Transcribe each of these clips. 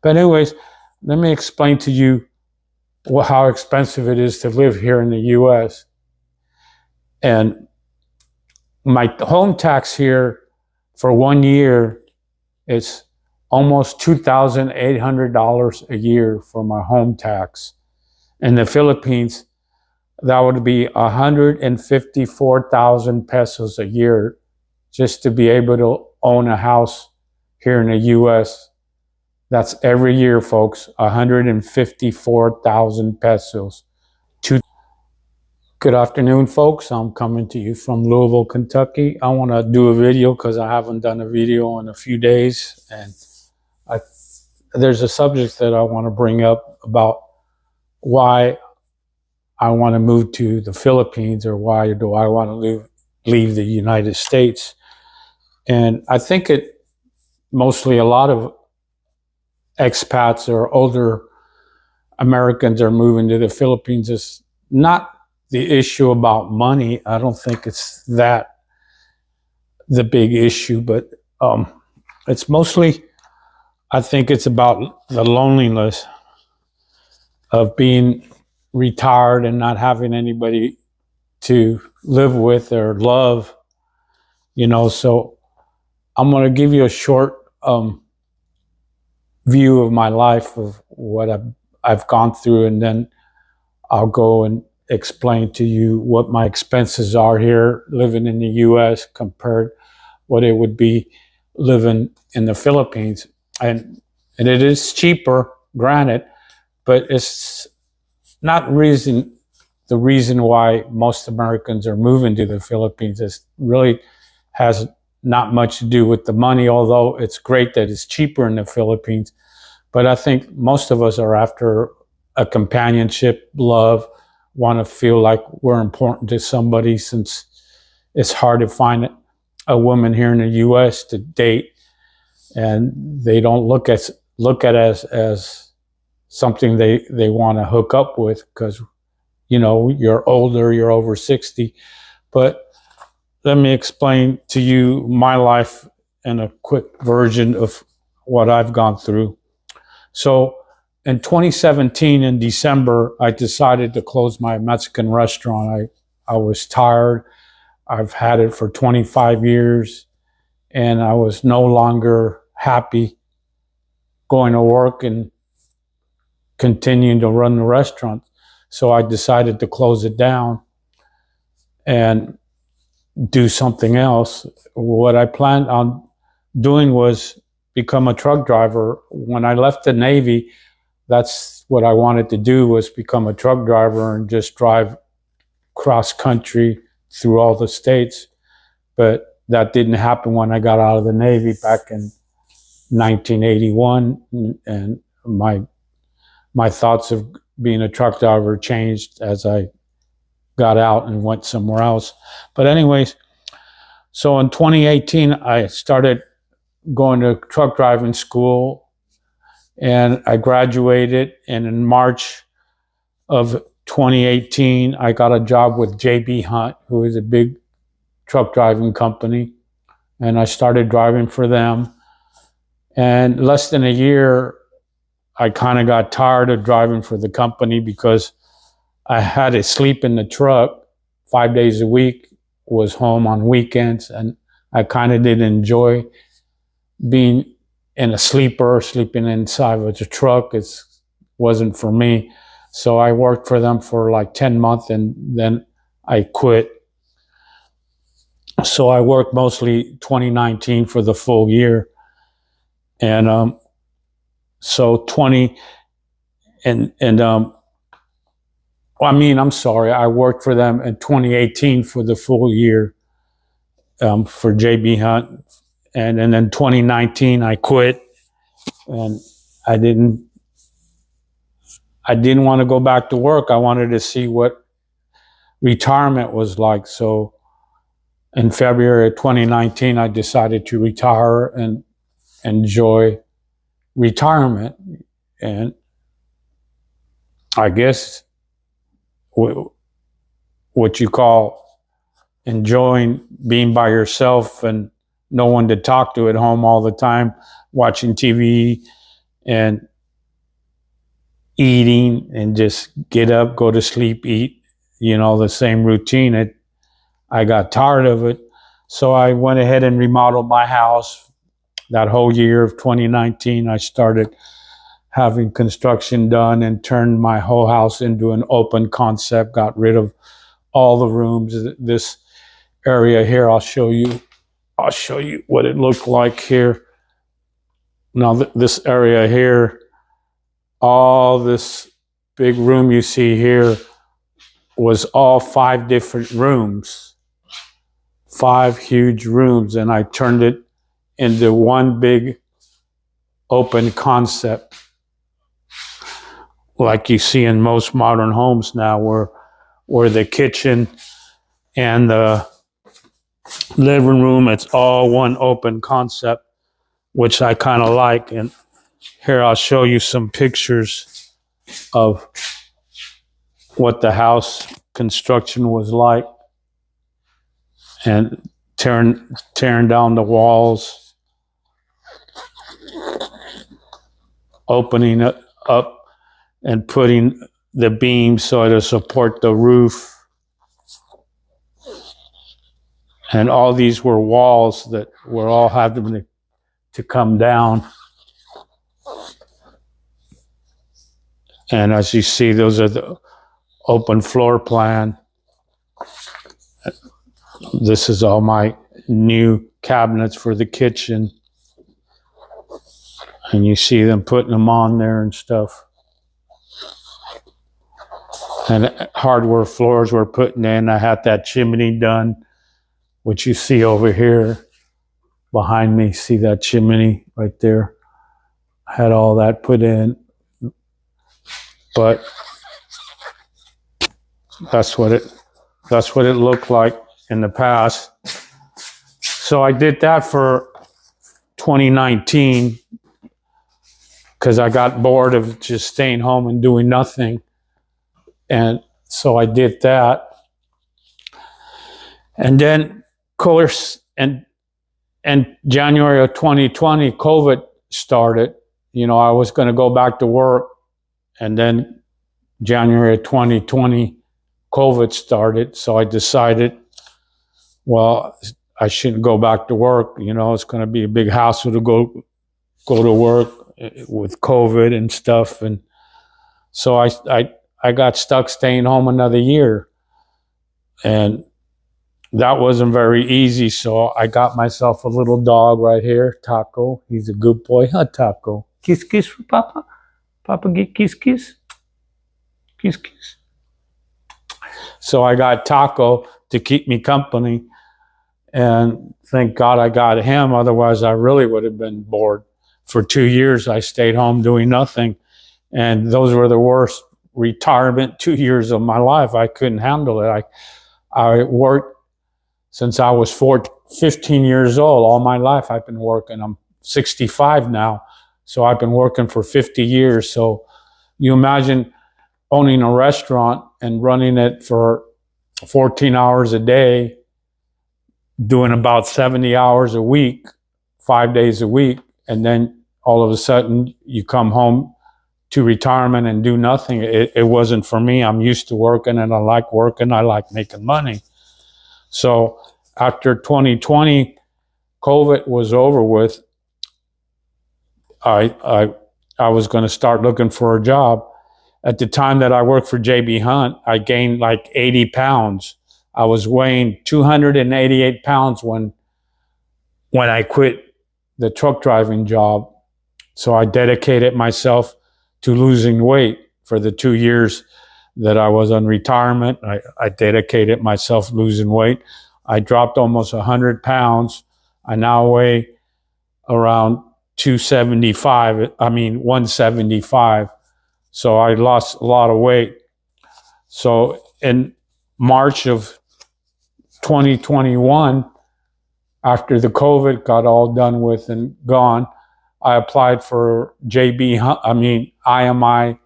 But anyways, let me explain to you how expensive it is to live here in the U.S. And my home tax here for 1 year is almost $2,800 a year for my home tax. In the Philippines, that would be 154,000 pesos a year just to be able to own a house here in the U.S. That's every year, folks, 154,000 pesos. Good afternoon, folks. I'm coming to you from Louisville, Kentucky. I want to do a video because I haven't done a video in a few days. And there's a subject that I want to bring up about why I want to move to the Philippines, or why do I want to leave the United States. And I think mostly a lot of expats or older Americans are moving to the Philippines. It's not the issue about money. I don't think it's that the big issue, but it's mostly, I think it's about the loneliness of being retired and not having anybody to live with or love, so I'm going to give you a short view of my life, of what I've gone through, and then I'll go and explain to you what my expenses are here living in the U.S. compared what it would be living in the Philippines. And it is cheaper, granted, but it's not the reason why most Americans are moving to the Philippines. It really has not much to do with the money, although it's great that it's cheaper in the Philippines. But I think most of us are after a companionship, love, want to feel like we're important to somebody, since it's hard to find a woman here in the U.S. to date, and they don't look at us as something they want to hook up with, because you're older, you're over 60. But let me explain to you my life in a quick version of what I've gone through. So in 2017, in December, I decided to close my Mexican restaurant. I was tired. I've had it for 25 years, and I was no longer happy going to work and continuing to run the restaurant. So I decided to close it down and do something else. What I planned on doing was become a truck driver. When I left the Navy, that's what I wanted to do, was become a truck driver and just drive cross country through all the states. But that didn't happen when I got out of the Navy back in 1981, and my thoughts of being a truck driver changed as I got out and went somewhere else. But anyways, so in 2018, I started going to truck driving school, and I graduated. And in March of 2018, I got a job with J.B. Hunt, who is a big truck driving company. And I started driving for them. And less than a year, I kind of got tired of driving for the company, because I had to sleep in the truck 5 days a week, was home on weekends, and I kind of didn't enjoy being in a sleeper, sleeping inside of the truck. It wasn't for me. So I worked for them for like 10 months, and then I quit. So I worked mostly 2019 for the full year. And so I worked for them in 2018 for the full year for J.B. Hunt. And then 2019, I quit, and I didn't want to go back to work. I wanted to see what retirement was like. So in February of 2019, I decided to retire and enjoy retirement. And I guess what you call enjoying being by yourself and no one to talk to at home all the time, watching TV and eating and just get up, go to sleep, eat, the same routine. I got tired of it. So I went ahead and remodeled my house. That whole year of 2019, I started having construction done and turned my whole house into an open concept, got rid of all the rooms. This area here, I'll show you what it looked like here. Now this area here, all this big room you see here was all 5 different rooms, 5 huge rooms, and I turned it into one big open concept like you see in most modern homes now, where the kitchen and the living room, it's all one open concept, which I kind of like. And here I'll show you some pictures of what the house construction was like, and tearing down the walls, opening it up and putting the beams so it'll support the roof. And all these were walls that were all having to come down. And as you see, those are the open floor plan. This is all my new cabinets for the kitchen. And you see them putting them on there and stuff. And hardwood floors were putting in. I had that chimney done, which you see over here behind me. See that chimney right there? I had all that put in. But that's what it looked like in the past. So I did that for 2019 because I got bored of just staying home and doing nothing. And so I did that. And then, of course, and January of 2020, COVID started. I was going to go back to work. And then January of 2020, COVID started. So I decided, well, I shouldn't go back to work. It's going to be a big hassle to go to work with COVID and stuff. And so I got stuck staying home another year. And that wasn't very easy. So I got myself a little dog right here, Taco. He's a good boy. Huh, Taco? Kiss, kiss for Papa. Papa, get kiss, kiss. Kiss, kiss. So I got Taco to keep me company. And thank God I got him. Otherwise, I really would have been bored. For 2 years, I stayed home doing nothing. And those were the worst retirement 2 years of my life. I couldn't handle it. I worked since I was 15 years old. All my life I've been working. I'm 65 now. So I've been working for 50 years. So you imagine owning a restaurant and running it for 14 hours a day, doing about 70 hours a week, 5 days a week. And then all of a sudden you come home to retirement and do nothing. It wasn't for me. I'm used to working and I like working. I like making money. So after 2020, COVID was over with, I was going to start looking for a job. At the time that I worked for JB Hunt, I gained like 80 pounds. I was weighing 288 pounds when I quit the truck driving job. So I dedicated myself to losing weight for the 2 years that I was on retirement. I dedicated myself losing weight. I dropped almost 100 pounds. I now weigh around 175. So I lost a lot of weight. So in March of 2021, after the COVID got all done with and gone, I applied for IMI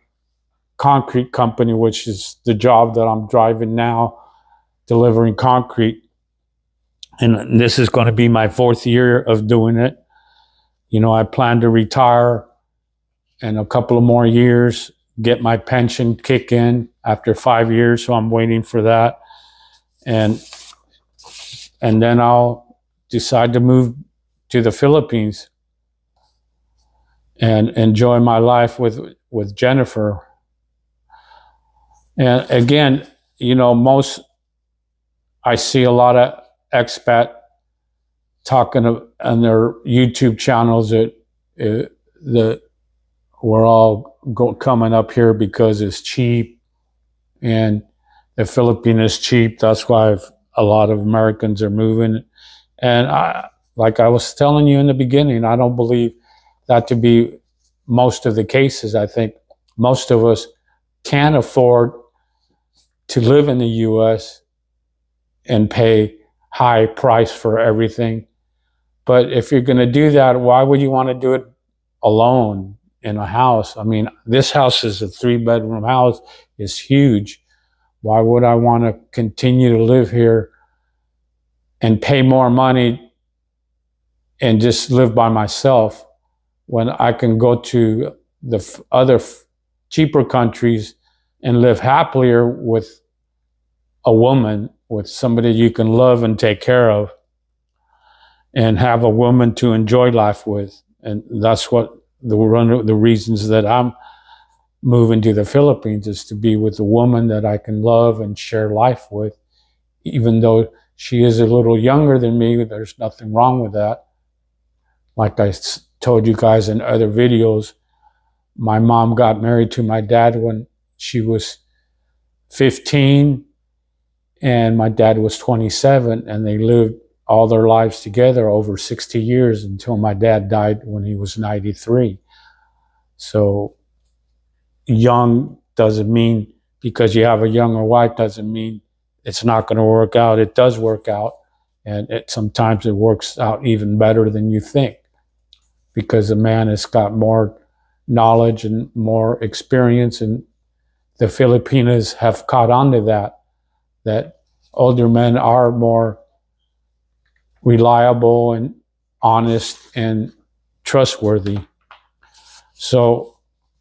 Concrete Company, which is the job that I'm driving now, delivering concrete. And this is going to be my 4th year of doing it. I plan to retire in a couple of more years. get my pension kick in after 5 years, so I'm waiting for that. And then I'll decide to move to the Philippines and enjoy my life with Jennifer. And again, you know, I see a lot of expat talking on their YouTube channels that we're all coming up here because it's cheap, and the Philippines is cheap. That's why a lot of Americans are moving. And like I was telling you in the beginning, I don't believe that to be most of the cases. I think most of us can't afford to live in the U.S. and pay high price for everything. But if you're going to do that, why would you want to do it alone in a house? I mean, this house is a 3-bedroom house. It's huge. Why would I want to continue to live here and pay more money and just live by myself when I can go to the other cheaper countries and live happier with a woman, with somebody you can love and take care of, and have a woman to enjoy life with? And that's what the reasons that I'm moving to the Philippines, is to be with a woman that I can love and share life with. Even though she is a little younger than me, there's nothing wrong with that. Like I told you guys in other videos, my mom got married to my dad when she was 15 and my dad was 27, and they lived all their lives together over 60 years until my dad died when he was 93. So young doesn't mean, because you have a younger wife, doesn't mean it's not going to work out. It does work out, and sometimes it works out even better than you think, because a man has got more knowledge and more experience, and the Filipinos have caught on to that older men are more reliable and honest and trustworthy. So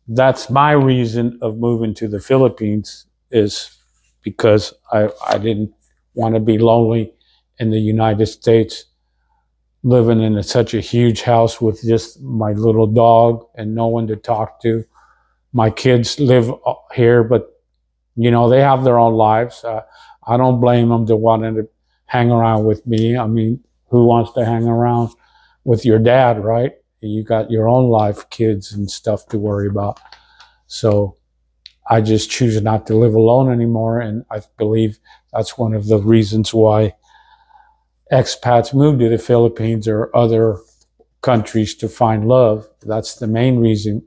that's my reason of moving to the Philippines, is because I didn't want to be lonely in the United States, living in such a huge house with just my little dog and no one to talk to. My kids live here, but you know, they have their own lives. I don't blame them to wanting to hang around with me. I mean, who wants to hang around with your dad, right? You got your own life, kids and stuff to worry about. So I just choose not to live alone anymore. And I believe that's one of the reasons why expats move to the Philippines or other countries to find love. That's the main reason.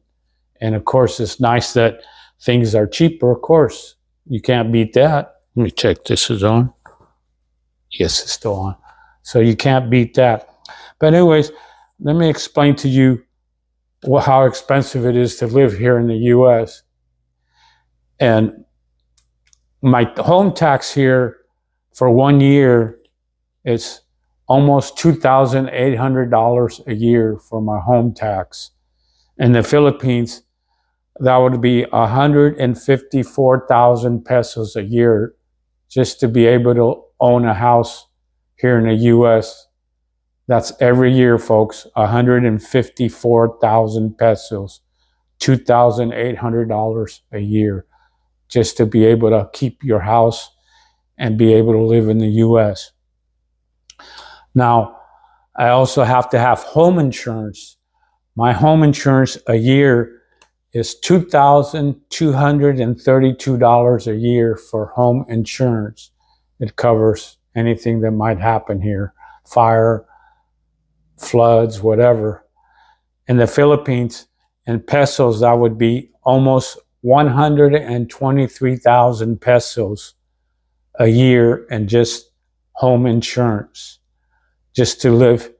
And of course, it's nice that things are cheaper. Of course, you can't beat that. Let me check this is on. Yes, it's still on. So you can't beat that. But anyways, let me explain to you how expensive it is to live here in the U.S. And my home tax here for 1 year is almost $2,800 a year for my home tax. In the Philippines, that would be 154,000 pesos a year just to be able to own a house here in the U.S. That's every year, folks, 154,000 pesos, $2,800 a year, just to be able to keep your house and be able to live in the U.S. Now, I also have to have home insurance. My home insurance a year is $2,232 a year for home insurance. It covers anything that might happen here, fire, floods, whatever. In the Philippines, in pesos, that would be almost 123,000 pesos a year in just home insurance, just to live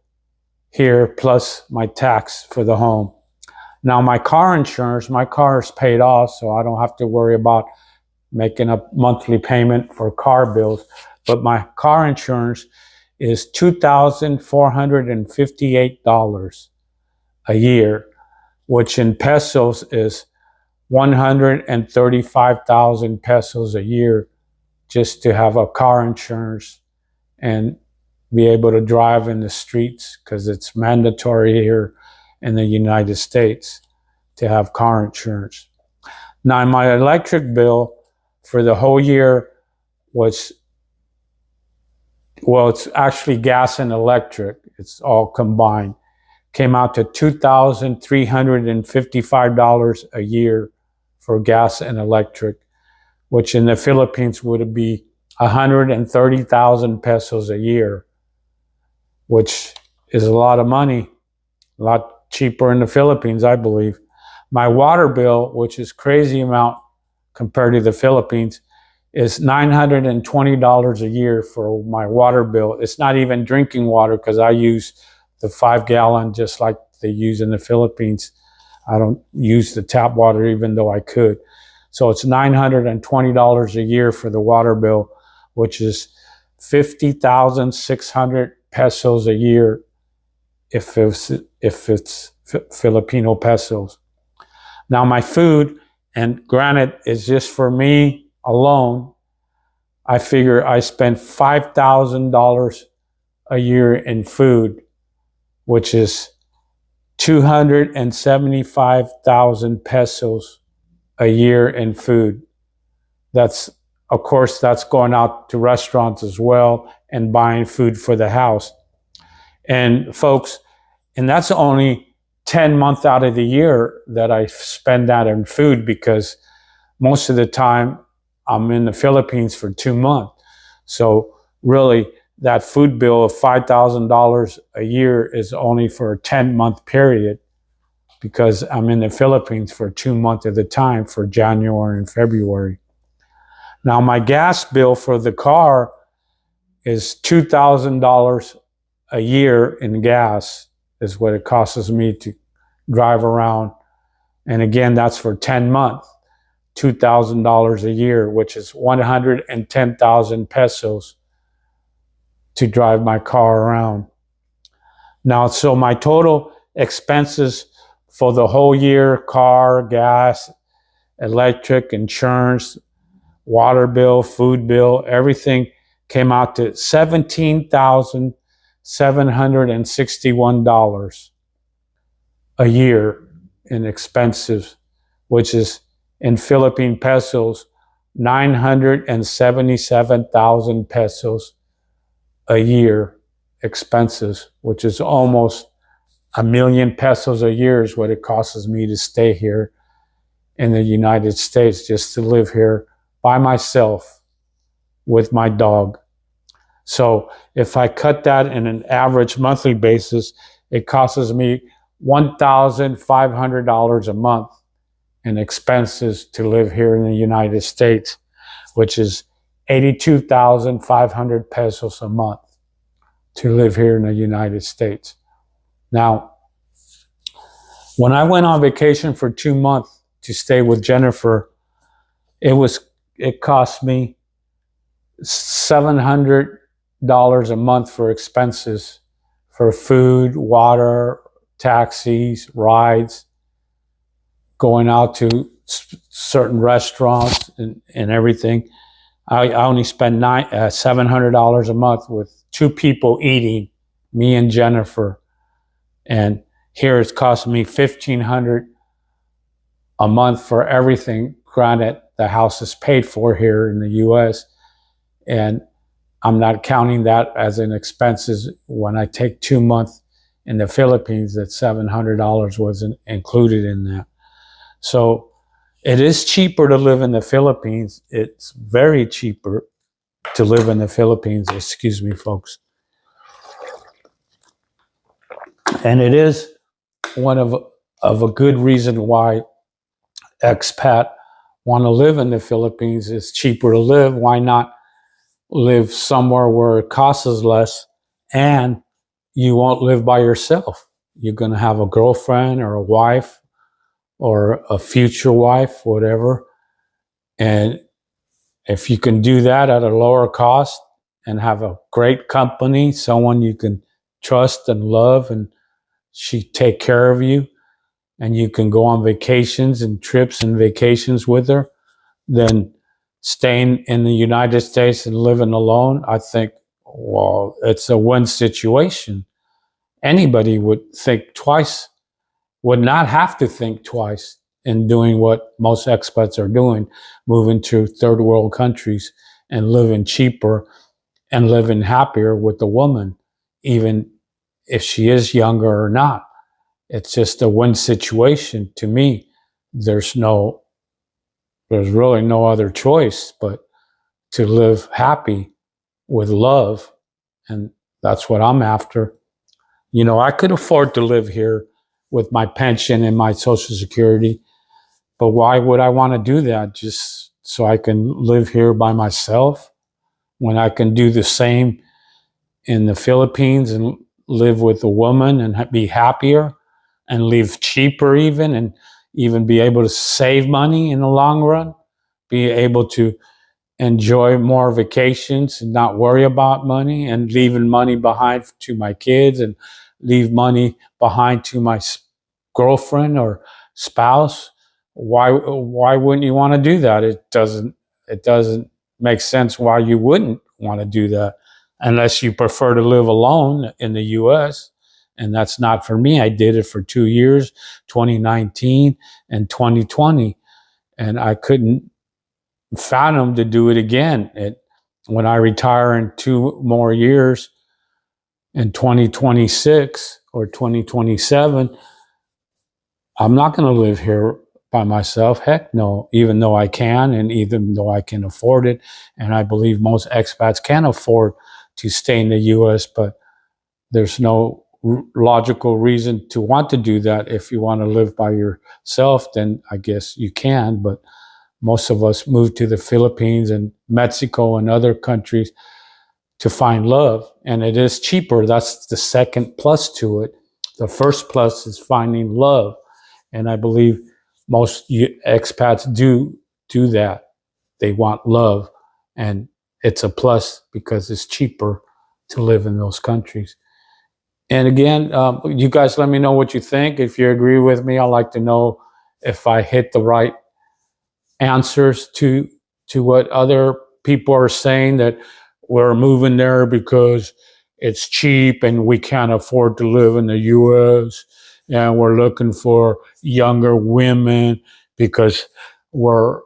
here, plus my tax for the home. Now, my car insurance, my car is paid off, so I don't have to worry about making a monthly payment for car bills. But my car insurance is $2,458 a year, which in pesos is 135,000 pesos a year just to have a car insurance and be able to drive in the streets, because it's mandatory here in the United States to have car insurance. Now, my electric bill for the whole year was, well, it's actually gas and electric. It's all combined. Came out to $2,355 a year for gas and electric, which in the Philippines would be 130,000 pesos a year, which is a lot of money, a lot cheaper in the Philippines, I believe. My water bill, which is crazy amount compared to the Philippines, is $920 a year for my water bill. It's not even drinking water, because I use the 5-gallon just like they use in the Philippines. I don't use the tap water, even though I could. So it's $920 a year for the water bill, which is 50,600 pesos a year if it's Filipino pesos. Now, my food, and granted, is just for me alone. I figure I spend $5,000 a year in food, which is 275,000 pesos a year in food. That's, of course, that's going out to restaurants as well and buying food for the house. And folks, and that's only 10 months out of the year that I spend that in food, because most of the time I'm in the Philippines for 2 months. So really, that food bill of $5,000 a year is only for a 10-month period, because I'm in the Philippines for 2 months at a time for January and February. Now, my gas bill for the car is $2,000 a year in gas is what it costs me to drive around. And again, that's for 10 months, $2,000 a year, which is 110,000 pesos to drive my car around. Now, so my total expenses for the whole year, car, gas, electric, insurance, water bill, food bill, everything came out to $17,761 a year in expenses, which is in Philippine pesos, 977,000 pesos a year expenses, which is almost 1,000,000 pesos a year is what it costs me to stay here in the United States, just to live here by myself with my dog. So if I cut that in an average monthly basis, it costs me $1,500 a month in expenses to live here in the United States, which is 82,500 pesos a month to live here in the United States. Now, when I went on vacation for 2 months to stay with Jennifer, it cost me $700 a month for expenses, for food, water, taxis, rides, going out to certain restaurants and everything. I only spend $700 a month with 2 people eating, me and Jennifer. And here it's costing me $1,500 a month for everything. Granted, the house is paid for here in the U.S., and I'm not counting that as an expenses. When I take 2 months in the Philippines, that $700 wasn't included in that. So it is cheaper to live in the Philippines. It's very cheaper to live in the Philippines. Excuse me, folks. And it is one of a good reason why expat want to live in the Philippines. It's cheaper to live. Why not live somewhere where it costs less and you won't live by yourself? You're going to have a girlfriend or a wife or a future wife, whatever. And if you can do that at a lower cost and have a great company, someone you can trust and love, and she take care of you and you can go on vacations and trips and vacations with her than staying in the United States and living alone, I think, well, it's a win situation. Anybody would think twice, would not have to think twice in doing what most expats are doing, moving to third world countries and living cheaper and living happier with the woman, even if she is younger or not. It's just a win situation to me. There's really no other choice but to live happy with love. And that's what I'm after. You know, I could afford to live here with my pension and my Social Security, but why would I want to do that? Just so I can live here by myself when I can do the same in the Philippines and live with a woman and be happier and live cheaper and even be able to save money in the long run, be able to enjoy more vacations and not worry about money, and leaving money behind to my kids and leave money behind to my girlfriend or spouse. Why wouldn't you want to do that? It doesn't make sense why you wouldn't want to do that, unless you prefer to live alone in the US. And that's not for me. I did it for 2 years, 2019 and 2020, and I couldn't fathom to do it again. When I retire in 2 more years, in 2026 or 2027, I'm not going to live here by myself. Heck no, even though I can, and even though I can afford it. And I believe most expats can afford to stay in the US, but there's no logical reason to want to do that. If you want to live by yourself, then I guess you can. But most of us move to the Philippines and Mexico and other countries to find love. And it is cheaper. That's the second plus to it. The first plus is finding love. And I believe most expats do that. They want love. And it's a plus because it's cheaper to live in those countries. And again, you guys let me know what you think. If you agree with me, I'd like to know if I hit the right answers to what other people are saying, that we're moving there because it's cheap and we can't afford to live in the US, and we're looking for younger women because we're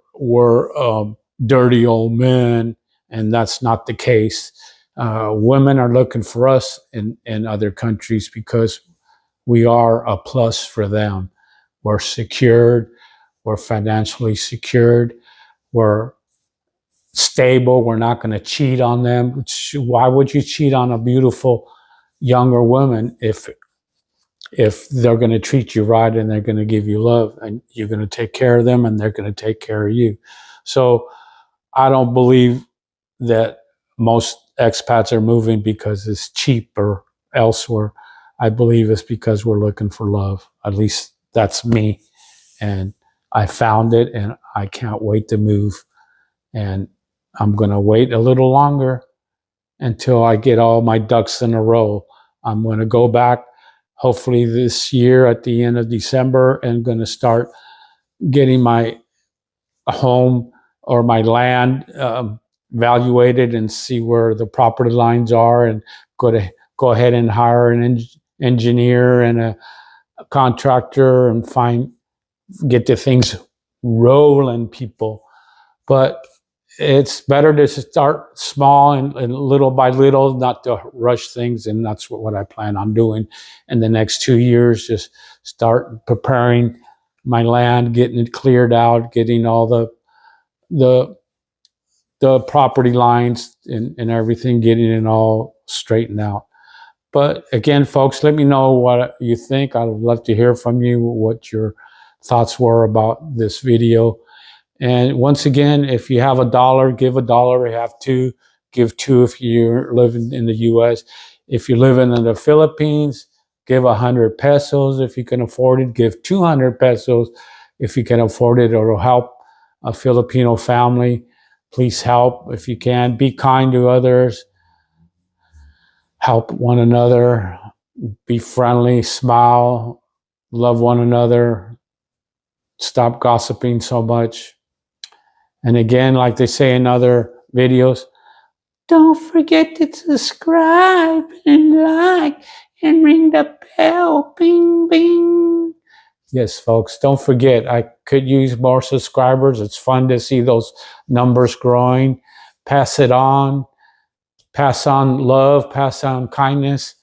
dirty old men, and that's not the case. Women are looking for us in other countries because we are a plus for them. We're secured. We're financially secured. We're stable. We're not going to cheat on them. Why would you cheat on a beautiful younger woman if they're going to treat you right and they're going to give you love and you're going to take care of them and they're going to take care of you? So I don't believe that most expats are moving because it's cheaper elsewhere. I believe it's because we're looking for love. At least that's me. And I found it, and I can't wait to move. And I'm going to wait a little longer until I get all my ducks in a row. I'm going to go back hopefully this year at the end of December and going to start getting my home or my land evaluated and see where the property lines are, and go ahead and hire an engineer and a contractor and get the things rolling, people. But it's better to start small and little by little, not to rush things. And that's what I plan on doing in the next 2 years. Just start preparing my land, getting it cleared out, getting all the property lines and everything, getting it all straightened out. But again, folks, let me know what you think. I'd love to hear from you, what your thoughts were about this video. And once again, if you have $1, give $1. If you have $2, give $2 if you're living in the US. If you're living in the Philippines, give 100 pesos. If you can afford it, give 200 pesos. If you can afford it, or help a Filipino family, please help if you can. Be kind to others. Help one another. Be friendly. Smile. Love one another. Stop gossiping so much. And again, like they say in other videos, don't forget to subscribe and like and ring the bell. Bing, bing. Yes, folks, don't forget, I could use more subscribers. It's fun to see those numbers growing. Pass it on. Pass on love. Pass on kindness.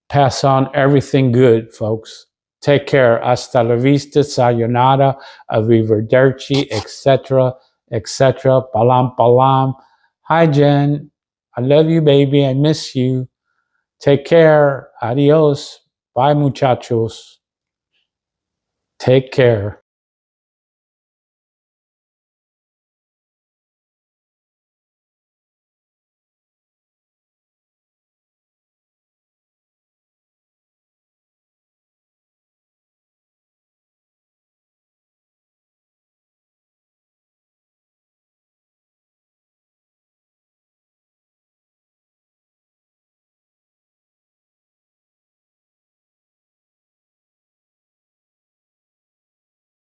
Pass on everything good, folks. Take care. Hasta la vista, sayonara, arrivederci, etc., etc. Palam, palam. Hi, Jen. I love you, baby. I miss you. Take care. Adios. Bye, muchachos. Take care.